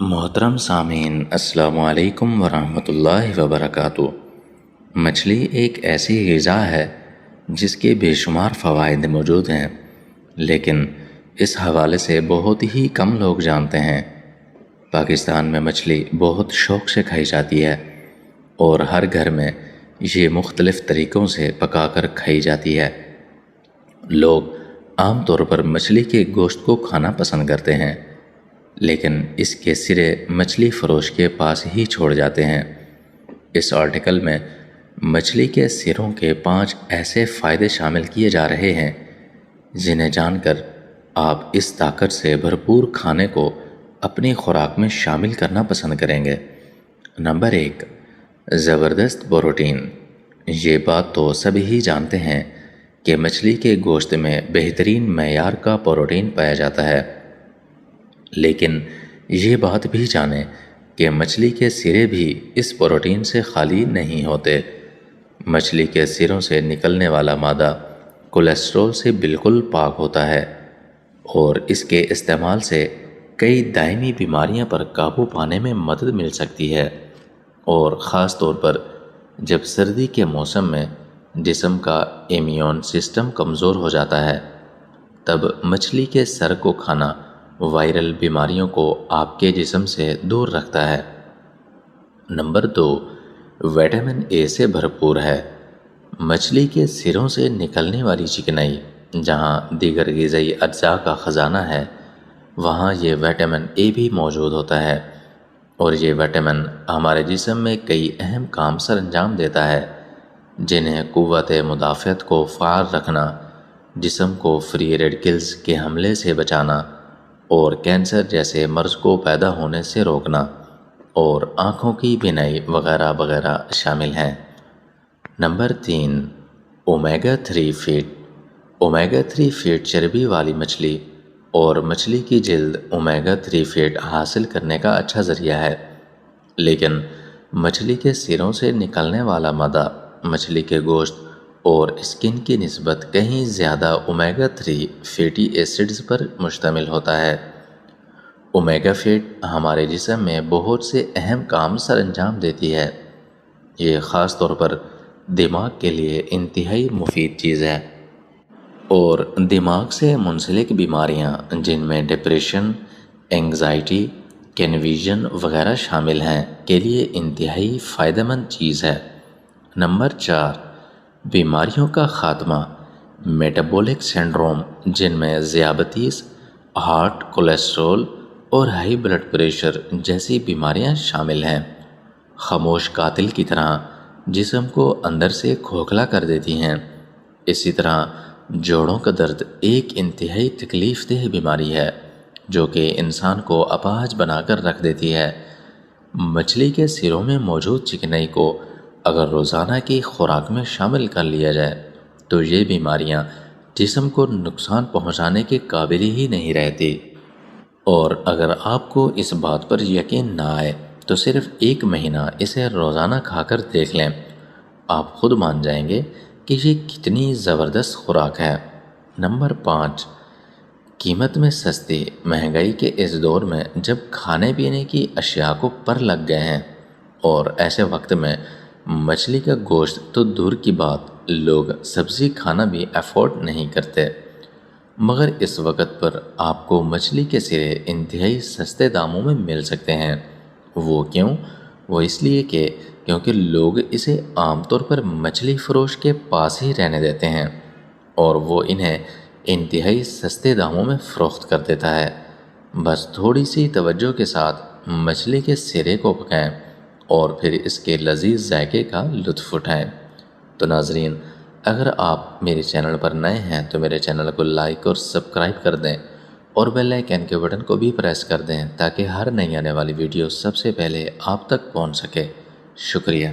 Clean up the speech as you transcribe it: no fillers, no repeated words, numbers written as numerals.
محترم سامعین، السلام علیکم ورحمۃ اللہ وبرکاتہ۔ مچھلی ایک ایسی غذا ہے جس کے بے شمار فوائد موجود ہیں، لیکن اس حوالے سے بہت ہی کم لوگ جانتے ہیں۔ پاکستان میں مچھلی بہت شوق سے کھائی جاتی ہے اور ہر گھر میں یہ مختلف طریقوں سے پکا کر کھائی جاتی ہے۔ لوگ عام طور پر مچھلی کے گوشت کو کھانا پسند کرتے ہیں، لیکن اس کے سرے مچھلی فروش کے پاس ہی چھوڑ جاتے ہیں۔ اس آرٹیکل میں مچھلی کے سروں کے 5 ایسے فائدے شامل کیے جا رہے ہیں جنہیں جان کر آپ اس طاقت سے بھرپور کھانے کو اپنی خوراک میں شامل کرنا پسند کریں گے۔ نمبر 1، زبردست پروٹین۔ یہ بات تو سبھی ہی جانتے ہیں کہ مچھلی کے گوشت میں بہترین معیار کا پروٹین پایا جاتا ہے، لیکن یہ بات بھی جانیں کہ مچھلی کے سرے بھی اس پروٹین سے خالی نہیں ہوتے۔ مچھلی کے سروں سے نکلنے والا مادہ کولیسٹرول سے بالکل پاک ہوتا ہے اور اس کے استعمال سے کئی دائمی بیماریاں پر قابو پانے میں مدد مل سکتی ہے، اور خاص طور پر جب سردی کے موسم میں جسم کا امیون سسٹم کمزور ہو جاتا ہے، تب مچھلی کے سر کو کھانا وائرل بیماریوں کو آپ کے جسم سے دور رکھتا ہے۔ نمبر 2، وٹامن اے سے بھرپور ہے۔ مچھلی کے سروں سے نکلنے والی چکنائی جہاں دیگر غذائی اجزاء کا خزانہ ہے، وہاں یہ وٹامن اے بھی موجود ہوتا ہے، اور یہ وٹامن ہمارے جسم میں کئی اہم کام سر انجام دیتا ہے، جنہیں قوت مدافعت کو فعال رکھنا، جسم کو فری ریڈیکلز کے حملے سے بچانا، اور کینسر جیسے مرض کو پیدا ہونے سے روکنا، اور آنکھوں کی بینائی وغیرہ وغیرہ شامل ہیں۔ Number 3، omega 3 fat. Omega 3 fat چربی والی مچھلی اور مچھلی کی جلد اومیگا 3 فیٹ حاصل کرنے کا اچھا ذریعہ ہے، لیکن مچھلی کے سروں سے نکلنے والا مادہ مچھلی کے گوشت اور اسکن کی نسبت کہیں زیادہ اومیگا 3 فیٹی ایسڈز پر مشتمل ہوتا ہے۔ اومیگا فیٹ ہمارے جسم میں بہت سے اہم کام سر انجام دیتی ہے۔ یہ خاص طور پر دماغ کے لیے انتہائی مفید چیز ہے، اور دماغ سے منسلک بیماریاں جن میں ڈپریشن، اینگزائٹی، کنفیوژن وغیرہ شامل ہیں کے لیے انتہائی فائدہ مند چیز ہے۔ نمبر 4، بیماریوں کا خاتمہ۔ میٹابولک سنڈروم جن میں ذیابیطس، ہارٹ، کولیسٹرول اور ہائی بلڈ پریشر جیسی بیماریاں شامل ہیں، خاموش قاتل کی طرح جسم کو اندر سے کھوکھلا کر دیتی ہیں۔ اسی طرح جوڑوں کا درد ایک انتہائی تکلیف دہ بیماری ہے جو کہ انسان کو اپاہج بنا کر رکھ دیتی ہے۔ مچھلی کے سروں میں موجود چکنائی کو اگر روزانہ کی خوراک میں شامل کر لیا جائے تو یہ بیماریاں جسم کو نقصان پہنچانے کے قابل ہی نہیں رہتی۔ اور اگر آپ کو اس بات پر یقین نہ آئے تو صرف 1 مہینہ اسے روزانہ کھا کر دیکھ لیں، آپ خود مان جائیں گے کہ یہ کتنی زبردست خوراک ہے۔ نمبر 5، قیمت میں سستی۔ مہنگائی کے اس دور میں جب کھانے پینے کی اشیاء کو پر لگ گئے ہیں، اور ایسے وقت میں مچھلی کا گوشت تو دور کی بات، لوگ سبزی کھانا بھی افورڈ نہیں کرتے، مگر اس وقت پر آپ کو مچھلی کے سرے انتہائی سستے داموں میں مل سکتے ہیں۔ وہ کیوں؟ وہ اس لیے کہ کیونکہ لوگ اسے عام طور پر مچھلی فروش کے پاس ہی رہنے دیتے ہیں، اور وہ انہیں انتہائی سستے داموں میں فروخت کر دیتا ہے۔ بس تھوڑی سی توجہ کے ساتھ مچھلی کے سرے کو پکائیں اور پھر اس کے لذیذ ذائقے کا لطف اٹھائیں۔ تو ناظرین، اگر آپ میرے چینل پر نئے ہیں تو میرے چینل کو لائک اور سبسکرائب کر دیں، اور بیل آئیکن کے بٹن کو بھی پریس کر دیں تاکہ ہر نئی آنے والی ویڈیو سب سے پہلے آپ تک پہنچ سکے۔ شکریہ۔